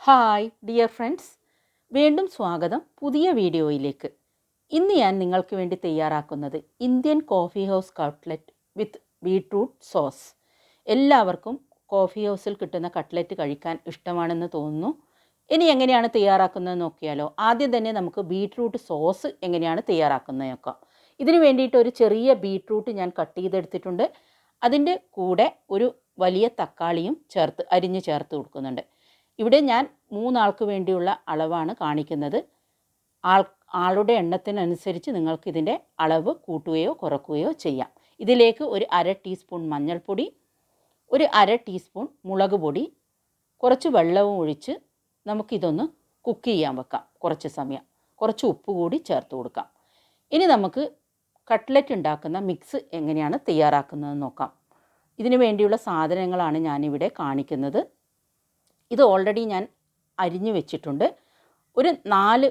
Hi dear friends, വീണ്ടും സ്വാഗതം പുതിയ വീഡിയോയിലേക്ക്. ഇന്ന് ഞാൻ നിങ്ങൾക്ക് വേണ്ടി തയ്യാറാക്കുന്നത് ഇന്ത്യൻ കോഫി ഹൗസ് കട്ട്ലറ്റ് വിത്ത് ബീട്രൂട്ട് സോസ്. എല്ലാവർക്കും കോഫി ഹൗസിൽ കിട്ടുന്ന കട്ട്ലറ്റ് കഴിക്കാൻ ഇഷ്ടമാണെന്ന് തോന്നുന്നു. ഇനി എങ്ങനെയാണ് തയ്യാറാക്കുന്നത് നോക്കിയാലോ. ആദ്യം തന്നെ നമുക്ക് ബീട്രൂട്ട് സോസ് എങ്ങനെയാണ് തയ്യാറാക്കുന്നത് നോക്കാം. ഇതിന് വേണ്ടിയിട്ട് ഒരു ചെറിയ ബീട്രൂട്ട് ഞാൻ കട്ട് ചെയ്തെടുത്തിട്ടുണ്ട്. അതിൻ്റെ കൂടെ ഒരു വലിയ തക്കാളിയും അരിഞ്ഞ് ചേർത്ത് കൊടുക്കുന്നുണ്ട്. ഇവിടെ ഞാൻ 3 ആൾക്ക് വേണ്ടിയുള്ള അളവാണ് കാണിക്കുന്നത്. ആളുടെ എണ്ണത്തിനനുസരിച്ച് നിങ്ങൾക്ക് ഇതിൻ്റെ അളവ് കൂട്ടുകയോ കുറയ്ക്കുകയോ ചെയ്യാം. ഇതിലേക്ക് ഒരു 1/2 ടീസ്പൂൺ മഞ്ഞൾപ്പൊടി, ഒരു 1/2 ടീസ്പൂൺ മുളക് പൊടി, കുറച്ച് വെള്ളവും ഒഴിച്ച് നമുക്കിതൊന്ന് കുക്ക് ചെയ്യാൻ വെക്കാം കുറച്ച് സമയം. കുറച്ച് ഉപ്പ് കൂടി ചേർത്ത് കൊടുക്കാം. ഇനി നമുക്ക് കട്ട്ലറ്റ് ഉണ്ടാക്കുന്ന മിക്സ് എങ്ങനെയാണ് തയ്യാറാക്കുന്നത് നോക്കാം. ഇതിനു വേണ്ടിയുള്ള സാധനങ്ങളാണ് ഞാനിവിടെ കാണിക്കുന്നത്. ഇത് ഓൾറെഡി ഞാൻ അരിഞ്ഞു വെച്ചിട്ടുണ്ട്. ഒരു 4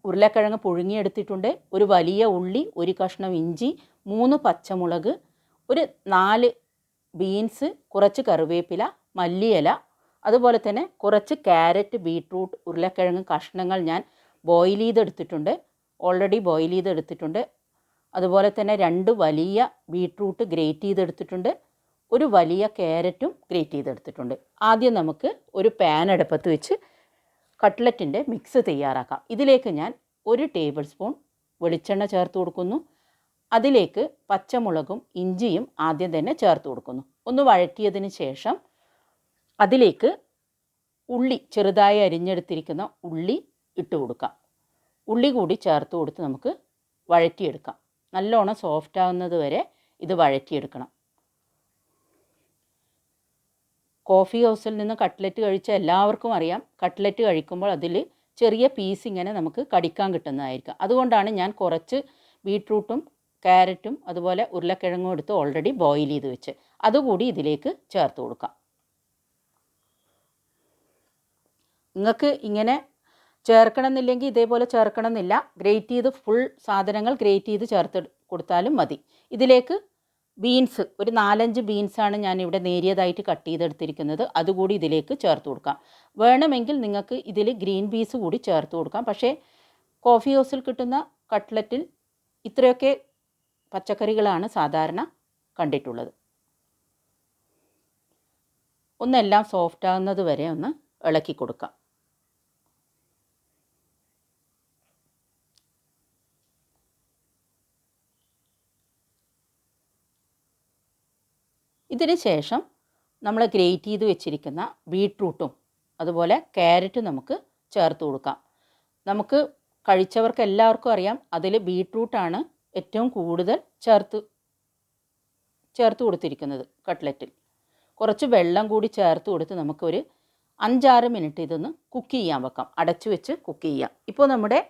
ഉരുളക്കിഴങ്ങ് പുഴുങ്ങിയെടുത്തിട്ടുണ്ട്. ഒരു വലിയ ഉള്ളി, ഒരു കഷ്ണം ഇഞ്ചി, 3 പച്ചമുളക്, ഒരു 4 ബീൻസ്, കുറച്ച് കറിവേപ്പില, മല്ലിയില, അതുപോലെ തന്നെ കുറച്ച് ക്യാരറ്റ്, ബീട്രൂട്ട്, ഉരുളക്കിഴങ്ങ് കഷ്ണങ്ങൾ ഞാൻ ബോയിൽ ചെയ്തെടുത്തിട്ടുണ്ട്. ഓൾറെഡി ബോയിൽ ചെയ്തെടുത്തിട്ടുണ്ട്. അതുപോലെ തന്നെ 2 വലിയ ബീട്രൂട്ട് ഗ്രേറ്റ് ചെയ്തെടുത്തിട്ടുണ്ട്. ഒരു വലിയ ക്യാരറ്റും ഗ്രേറ്റ് ചെയ്തെടുത്തിട്ടുണ്ട്. ആദ്യം നമുക്ക് ഒരു പാൻ അടുപ്പത്ത് വെച്ച് കട്ട്ലറ്റിൻ്റെ മിക്സ് തയ്യാറാക്കാം. ഇതിലേക്ക് ഞാൻ 1 ടേബിൾ സ്പൂൺ വെളിച്ചെണ്ണ ചേർത്ത് കൊടുക്കുന്നു. അതിലേക്ക് പച്ചമുളകും ഇഞ്ചിയും ആദ്യം തന്നെ ചേർത്ത് കൊടുക്കുന്നു. ഒന്ന് വഴറ്റിയതിന് ശേഷം അതിലേക്ക് ഉള്ളി, ചെറുതായി അരിഞ്ഞെടുത്തിരിക്കുന്ന ഉള്ളി ഇട്ട് കൊടുക്കാം. ഉള്ളി കൂടി ചേർത്ത് കൊടുത്ത് നമുക്ക് വഴറ്റിയെടുക്കാം. നല്ലോണം സോഫ്റ്റ് ആവുന്നത് വരെ ഇത് വഴറ്റിയെടുക്കണം. കോഫി ഹൗസിൽ നിന്ന് കട്ട്ലറ്റ് കഴിച്ച എല്ലാവർക്കും അറിയാം, കട്ട്ലറ്റ് കഴിക്കുമ്പോൾ അതിൽ ചെറിയ പീസ് ഇങ്ങനെ നമുക്ക് കടിക്കാൻ കിട്ടുന്നതായിരിക്കും. അതുകൊണ്ടാണ് ഞാൻ കുറച്ച് ബീട്രൂട്ടും ക്യാരറ്റും അതുപോലെ ഉരുളക്കിഴങ്ങും എടുത്ത് ഓൾറെഡി ബോയിൽ ചെയ്ത് വെച്ച് അതുകൂടി ഇതിലേക്ക് ചേർത്ത് കൊടുക്കാം. നിങ്ങൾക്ക് ഇങ്ങനെ ചേർക്കണമെന്നില്ലെങ്കിൽ ഇതേപോലെ ചേർക്കണമെന്നില്ല. ഗ്രേറ്റ് ചെയ്ത് ഫുൾ സാധനങ്ങൾ ഗ്രേറ്റ് ചെയ്ത് ചേർത്ത് കൊടുത്താലും മതി. ഇതിലേക്ക് ബീൻസ്, ഒരു 4-5 ബീൻസാണ് ഞാനിവിടെ നേരിയതായിട്ട് കട്ട് ചെയ്തെടുത്തിരിക്കുന്നത്. അതുകൂടി ഇതിലേക്ക് ചേർത്ത് കൊടുക്കാം. വേണമെങ്കിൽ നിങ്ങൾക്ക് ഇതിൽ ഗ്രീൻ പീസ് കൂടി ചേർത്ത് കൊടുക്കാം. പക്ഷേ കോഫി ഹൗസിൽ കിട്ടുന്ന കട്ട്ലറ്റിൽ ഇത്രയൊക്കെ പച്ചക്കറികളാണ് സാധാരണ കണ്ടിട്ടുള്ളത്. ഒന്നെല്ലാം സോഫ്റ്റ് ആകുന്നത് വരെ ഒന്ന് ഇളക്കി കൊടുക്കാം. ഇതിന് ശേഷം നമ്മൾ ഗ്രേറ്റ് ചെയ്ത് വെച്ചിരിക്കുന്ന ബീട്രൂട്ടും അതുപോലെ ക്യാരറ്റും നമുക്ക് ചേർത്ത് കൊടുക്കാം. നമുക്ക് കഴിച്ചവർക്ക് എല്ലാവർക്കും അറിയാം, അതിൽ ബീട്രൂട്ടാണ് ഏറ്റവും കൂടുതൽ ചേർത്ത് കൊടുത്തിരിക്കുന്നത് കട്ട്ലറ്റിൽ. കുറച്ച് വെള്ളം കൂടി ചേർത്ത് കൊടുത്ത് നമുക്കൊരു 5-6 മിനിറ്റ് ഇതൊന്ന് കുക്ക് ചെയ്യാൻ വെക്കാം. അടച്ചു വെച്ച് കുക്ക് ചെയ്യാം. ഇപ്പോൾ നമ്മുടെ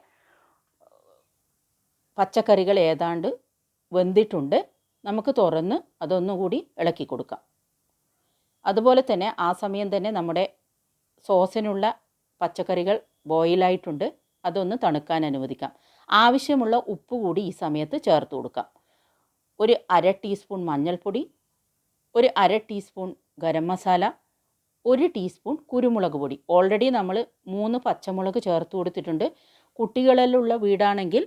പച്ചക്കറികൾ ഏതാണ്ട് വെന്തിട്ടുണ്ട്. നമുക്ക് തുറന്ന് അതൊന്നുകൂടി ഇളക്കി കൊടുക്കാം. അതുപോലെ തന്നെ ആ സമയം തന്നെ നമ്മുടെ സോസിനുള്ള പച്ചക്കറികൾ ബോയിലായിട്ടുണ്ട്. അതൊന്ന് തണുക്കാൻ അനുവദിക്കാം. ആവശ്യമുള്ള ഉപ്പ് കൂടി ഈ സമയത്ത് ചേർത്ത് കൊടുക്കാം. ഒരു 1/2 ടീസ്പൂൺ മഞ്ഞൾപ്പൊടി, ഒരു 1/2 ടീസ്പൂൺ ഗരം മസാല, 1 ടീസ്പൂൺ കുരുമുളക് പൊടി. ഓൾറെഡി നമ്മൾ 3 പച്ചമുളക് ചേർത്ത് കൊടുത്തിട്ടുണ്ട്. കുട്ടികളിലുള്ള വീടാണെങ്കിൽ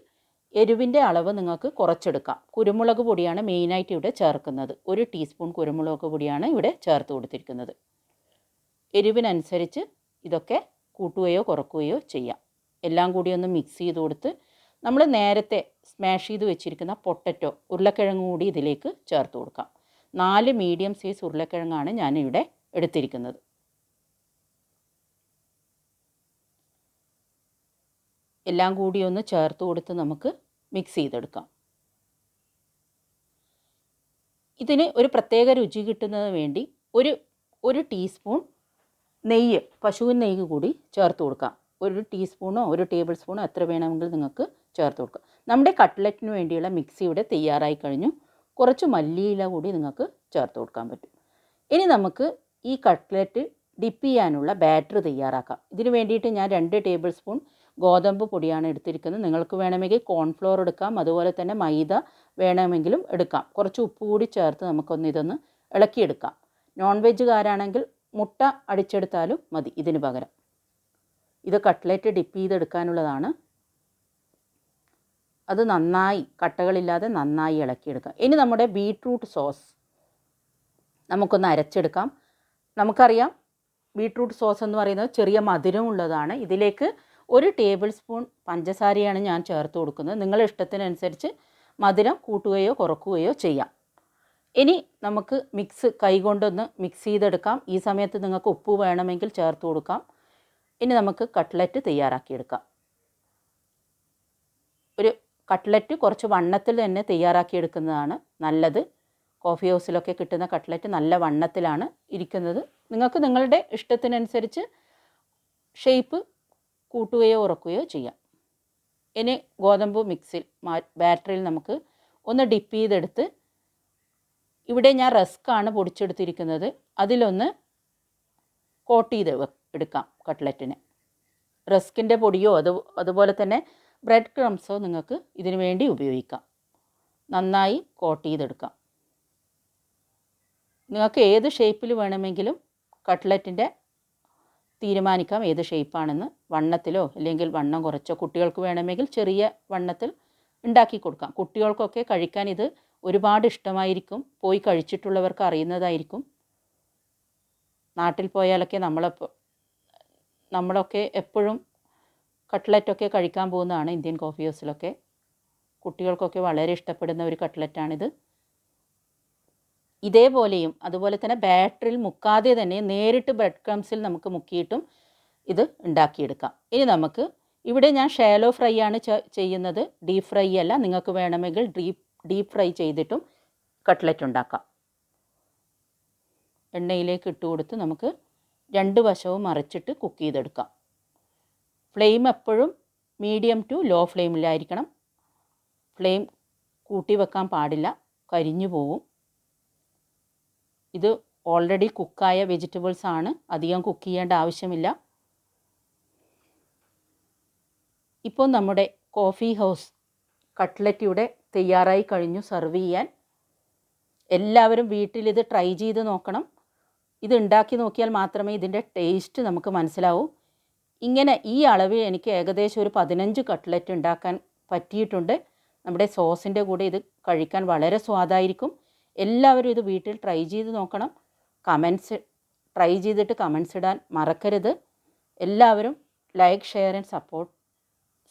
എരിവിൻ്റെ അളവ് നിങ്ങൾക്ക് കുറച്ചെടുക്കാം. കുരുമുളക് പൊടിയാണ് മെയിനായിട്ട് ഇവിടെ ചേർക്കുന്നത്. 1 ടീസ്പൂൺ കുരുമുളക് പൊടിയാണ് ഇവിടെ ചേർത്ത് കൊടുത്തിരിക്കുന്നത്. എരിവിനനുസരിച്ച് ഇതൊക്കെ കൂട്ടുകയോ കുറയ്ക്കുകയോ ചെയ്യാം. എല്ലാം കൂടി ഒന്ന് മിക്സ് ചെയ്ത് കൊടുത്ത് നമ്മൾ നേരത്തെ സ്മാഷ് ചെയ്ത് വെച്ചിരിക്കുന്ന പൊട്ടറ്റോ, ഉരുളക്കിഴങ്ങ് കൂടി ഇതിലേക്ക് ചേർത്ത് കൊടുക്കാം. 4 മീഡിയം സൈസ് ഉരുളക്കിഴങ്ങാണ് ഞാനിവിടെ എടുത്തിരിക്കുന്നത്. എല്ലാം കൂടി ഒന്ന് ചേർത്ത് കൊടുത്ത് നമുക്ക് മിക്സ് ചെയ്തെടുക്കാം. ഇതിന് ഒരു പ്രത്യേക രുചി കിട്ടുന്നതിന് വേണ്ടി ഒരു ടീസ്പൂൺ നെയ്യ്, പശുവിൻ നെയ്യ് കൂടി ചേർത്ത് കൊടുക്കാം. 1 ടീസ്പൂണോ 1 ടേബിൾ സ്പൂണോ എത്ര വേണമെങ്കിൽ നിങ്ങൾക്ക് ചേർത്ത് കൊടുക്കാം. നമ്മുടെ കട്ട്ലറ്റിന് വേണ്ടിയുള്ള മിക്സ് ഇവിടെ തയ്യാറായി കഴിഞ്ഞു. കുറച്ച് മല്ലിയില കൂടി നിങ്ങൾക്ക് ചേർത്ത് കൊടുക്കാൻ പറ്റും. ഇനി നമുക്ക് ഈ കട്ട്ലറ്റ് ഡിപ്പ് ചെയ്യാനുള്ള ബാറ്റർ തയ്യാറാക്കാം. ഇതിന് വേണ്ടിയിട്ട് ഞാൻ 2 ടേബിൾ സ്പൂൺ ഗോതമ്പ് പൊടിയാണ് എടുത്തിരിക്കുന്നത്. നിങ്ങൾക്ക് വേണമെങ്കിൽ കോൺഫ്ലോർ എടുക്കാം, അതുപോലെ തന്നെ മൈദ വേണമെങ്കിലും എടുക്കാം. കുറച്ച് ഉപ്പ് കൂടി ചേർത്ത് ഇതൊന്ന് ഇളക്കിയെടുക്കാം. നോൺ വെജുകാരാണെങ്കിൽ മുട്ട അടിച്ചെടുത്താലും മതി ഇതിന് പകരം. ഇത് കട്ട്ലറ്റ് ഡിപ്പ് ചെയ്തെടുക്കാനുള്ളതാണ്. അത് നന്നായി കട്ടകളില്ലാതെ നന്നായി ഇളക്കിയെടുക്കാം. ഇനി നമ്മുടെ ബീട്രൂട്ട് സോസ് നമുക്കൊന്ന് അരച്ചെടുക്കാം. നമുക്കറിയാം ബീട്രൂട്ട് സോസ് എന്ന് പറയുന്നത് ചെറിയ മധുരമുള്ളതാണ്. ഇതിലേക്ക് 1 ടേബിൾ സ്പൂൺ പഞ്ചസാരയാണ് ഞാൻ ചേർത്ത് കൊടുക്കുന്നത്. നിങ്ങളുടെ ഇഷ്ടത്തിനനുസരിച്ച് മധുരം കൂട്ടുകയോ കുറക്കുകയോ ചെയ്യാം. ഇനി നമുക്ക് കൈകൊണ്ടൊന്ന് മിക്സ് ചെയ്തെടുക്കാം. ഈ സമയത്ത് നിങ്ങൾക്ക് ഉപ്പ് വേണമെങ്കിൽ ചേർത്ത് കൊടുക്കാം. ഇനി നമുക്ക് കട്ട്ലറ്റ് തയ്യാറാക്കിയെടുക്കാം. ഒരു കട്ട്ലറ്റ് കുറച്ച് വണ്ണത്തിൽ തന്നെ തയ്യാറാക്കിയെടുക്കുന്നതാണ് നല്ലത്. കോഫി ഹൗസിലൊക്കെ കിട്ടുന്ന കട്ട്ലറ്റ് നല്ല വണ്ണത്തിലാണ് ഇരിക്കുന്നത്. നിങ്ങൾക്ക് നിങ്ങളുടെ ഇഷ്ടത്തിനനുസരിച്ച് ഷേപ്പ് കൂട്ടുകയോ കുറക്കുകയോ ചെയ്യാം. ഇനി ഗോതമ്പ് ബാറ്ററിൽ നമുക്ക് ഒന്ന് ഡിപ്പ് ചെയ്തെടുത്ത്, ഇവിടെ ഞാൻ റസ്ക്കാണ് പൊടിച്ചെടുത്തിരിക്കുന്നത്, അതിലൊന്ന് കോട്ട് ചെയ്ത് എടുക്കാം കട്ട്ലറ്റിന്. റസ്കിൻ്റെ പൊടിയോ അതുപോലെ തന്നെ ബ്രെഡ് ക്രംസോ നിങ്ങൾക്ക് ഇതിനു വേണ്ടി ഉപയോഗിക്കാം. നന്നായി കോട്ട് ചെയ്തെടുക്കാം. നിങ്ങൾക്ക് ഏത് ഷേപ്പിൽ വേണമെങ്കിലും കട്ട്ലറ്റിൻ്റെ തീരുമാനിക്കാം, ഏത് ഷേപ്പാണെന്ന്. വണ്ണത്തിലോ അല്ലെങ്കിൽ വണ്ണം കുറച്ചോ, കുട്ടികൾക്ക് വേണമെങ്കിൽ ചെറിയ വണ്ണത്തിൽ ഉണ്ടാക്കി കൊടുക്കാം. കുട്ടികൾക്കൊക്കെ കഴിക്കാൻ ഇത് ഒരുപാട് ഇഷ്ടമായിരിക്കും. പോയി കഴിച്ചിട്ടുള്ളവർക്ക് അറിയുന്നതായിരിക്കും. നാട്ടിൽ പോയാലൊക്കെ നമ്മളൊക്കെ എപ്പോഴും കട്ട്ലറ്റൊക്കെ കഴിക്കാൻ പോകുന്നതാണ് ഇന്ത്യൻ കോഫി ഹൗസിലൊക്കെ. കുട്ടികൾക്കൊക്കെ വളരെ ഇഷ്ടപ്പെടുന്ന ഒരു കട്ട്ലറ്റാണിത്. ഇതേപോലെയും അതുപോലെ തന്നെ ബാറ്ററിൽ മുക്കാതെ തന്നെ നേരിട്ട് ബ്രെഡ് ക്രംസിൽ നമുക്ക് മുക്കിയിട്ടും ഇത് ഉണ്ടാക്കിയെടുക്കാം. ഇനി നമുക്ക് ഇവിടെ ഞാൻ ഷാലോ ഫ്രൈ ആണ് ചെയ്യുന്നത്, ഡീപ്പ് ഫ്രൈ അല്ല. നിങ്ങൾക്ക് വേണമെങ്കിൽ ഡീപ്പ് ഫ്രൈ ചെയ്തിട്ടും കട്ട്ലറ്റ് ഉണ്ടാക്കാം. എണ്ണയിലേക്ക് ഇട്ട് കൊടുത്ത് നമുക്ക് 2 വശവും മറിച്ചിട്ട് കുക്ക് ചെയ്തെടുക്കാം. ഫ്ലെയിം എപ്പോഴും മീഡിയം ടു ലോ ഫ്ലെയിമിലായിരിക്കണം. ഫ്ലെയിം കൂട്ടി വെക്കാൻ പാടില്ല, കരിഞ്ഞു പോവും. ഇത് ഓൾറെഡി കുക്കായ വെജിറ്റബിൾസ് ആണ്, അധികം കുക്ക് ചെയ്യേണ്ട ആവശ്യമില്ല. ഇപ്പോൾ നമ്മുടെ കോഫി ഹൗസ് കട്ട്ലറ്റ് ഇവിടെ തയ്യാറായി കഴിഞ്ഞു സെർവ് ചെയ്യാൻ. എല്ലാവരും വീട്ടിൽ ഇത് ട്രൈ ചെയ്ത് നോക്കണം. ഇത് ഉണ്ടാക്കി നോക്കിയാൽ മാത്രമേ ഇതിൻ്റെ ടേസ്റ്റ് നമുക്ക് മനസ്സിലാവൂ. ഇങ്ങനെ ഈ അളവിൽ എനിക്ക് ഏകദേശം ഒരു 15 കട്ട്ലറ്റ് ഉണ്ടാക്കാൻ പറ്റിയിട്ടുണ്ട്. നമ്മുടെ സോസിൻ്റെ കൂടെ ഇത് കഴിക്കാൻ വളരെ സ്വാദായിരിക്കും. എല്ലാവരും ഇത് വീട്ടിൽ ട്രൈ ചെയ്ത് നോക്കണം. ട്രൈ ചെയ്തിട്ട് കമൻസ് ഇടാൻ മറക്കരുത്. എല്ലാവരും ലൈക്ക്, ഷെയർ ആൻഡ്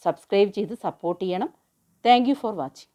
സബ്സ്ക്രൈബ് ചെയ്ത് സപ്പോർട്ട് ചെയ്യണം. Thank you for watching.